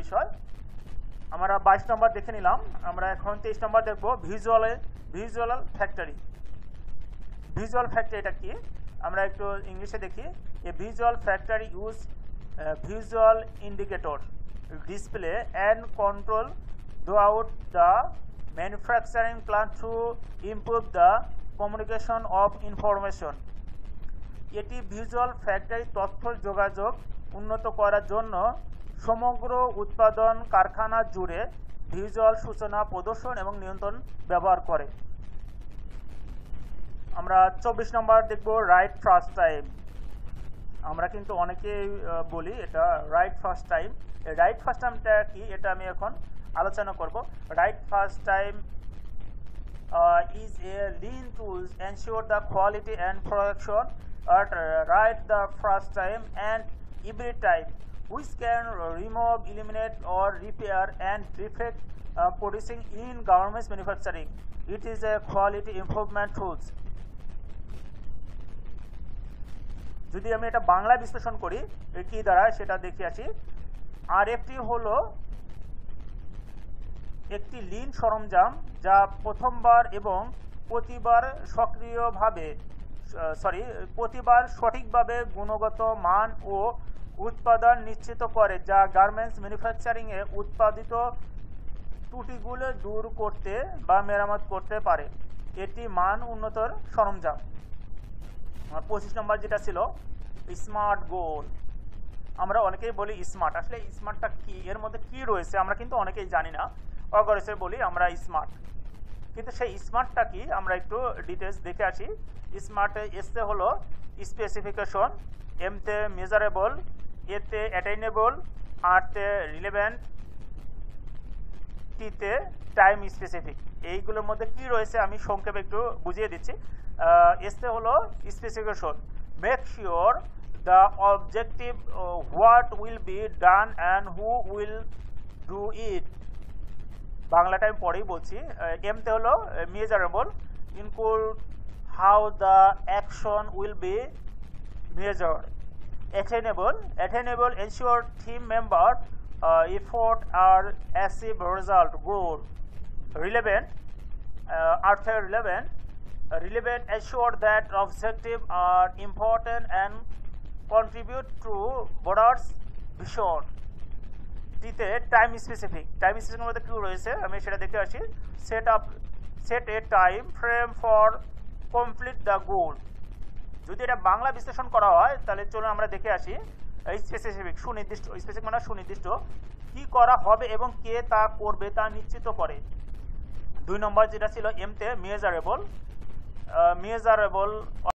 বিষয়। আমরা 22 নম্বর দেখে নিলাম। আমরা এখন 23 নম্বর দেখব ভিজুয়াল ফ্যাক্টরি। ভিজুয়াল ফ্যাক্টরি এটা কি আমরা একটু ইংলিশে দেখি। A visual factory use visual indicator display and control throughout the manufacturing plant to improve the communication of information. এটি ভিজুয়াল ফ্যাক্টরি তথ্য যোগাযোগ উন্নত করার জন্য সমগ্র উৎপাদন কারখানা জুড়ে ভিজুয়াল সূচনা প্রদর্শন এবং নিয়ন্ত্রণ ব্যবহার করে। আমরা 24 নম্বর দেখব রাইট ফার্স্ট টাইম। আমরা কিন্তু অনেকেই বলি এটা right first time. Right first টাইমটা কি এটা আমি এখন আলোচনা করব। Right first time is a lean tools ensure the quality and production at right the first time and every time, which can remove, eliminate or repair and defect producing in garments manufacturing. It is a quality improvement tools. যদি আমি এটা বাংলা বিশ্লেষণ করি কি দ্বারা সেটা দেখে আসি। আরএফটি হলো একটি লিন সরঞ্জাম যা প্রতিবার সঠিকভাবে গুণগত মান ও উৎপাদন নিশ্চিত করে, যা গার্মেন্টস ম্যানুফ্যাকচারিং এ উৎপাদিত ত্রুটিগুলো দূর করতে বা মেরামত করতে পারে। এটি মান উন্নতর সরঞ্জাম। 25 নম্বর যেটা ছিল স্মার্ট গোল। আমরা অনেকেই বলি স্মার্ট, আসলে স্মার্টটা কি, এর মধ্যে কি রয়েছে আমরা কিন্তু অনেকেই জানি না। অগরেসে বলি আমরা স্মার্ট, কিন্তু সেই স্মার্টটা কি আমরা একটু ডিটেলস দেখে আসি। স্মার্টে এসতে হলো স্পেসিফিকেশন, এমতে মেজারেবল, এতে অ্যাটেইনেবল, আরতে রিলেভেন্ট, টিতে টাইম স্পেসিফিক। এইগুলোর মধ্যে কি রয়েছে আমি সংক্ষেপে একটু বুঝিয়ে দিচ্ছি। এসতে হলো specification, make sure the objective what will be done and who will do it. বাংলাটা আমি পরেই বলছি। এমতে হলো measurable, include how the action will be measured. Attainable ensure team member effort or achieve result goal. Relevant assure that objectives are important and contribute to broader vision. টিতে time specific মধ্যে কি রয়েছে আমি সেটা দেখে আসি। Set A time frame for complete the গোল। যদি এটা বাংলা বিশ্লেষণ করা হয় তাহলে চলুন আমরা দেখে আসি। স্পেসিফিক সুনির্দিষ্ট, স্পেসিফিক মানে সুনির্দিষ্ট, কি করা হবে এবং কে তা করবে তা নিশ্চিত করে। 2 নম্বর যেটা ছিল এমতে মেজারেবল।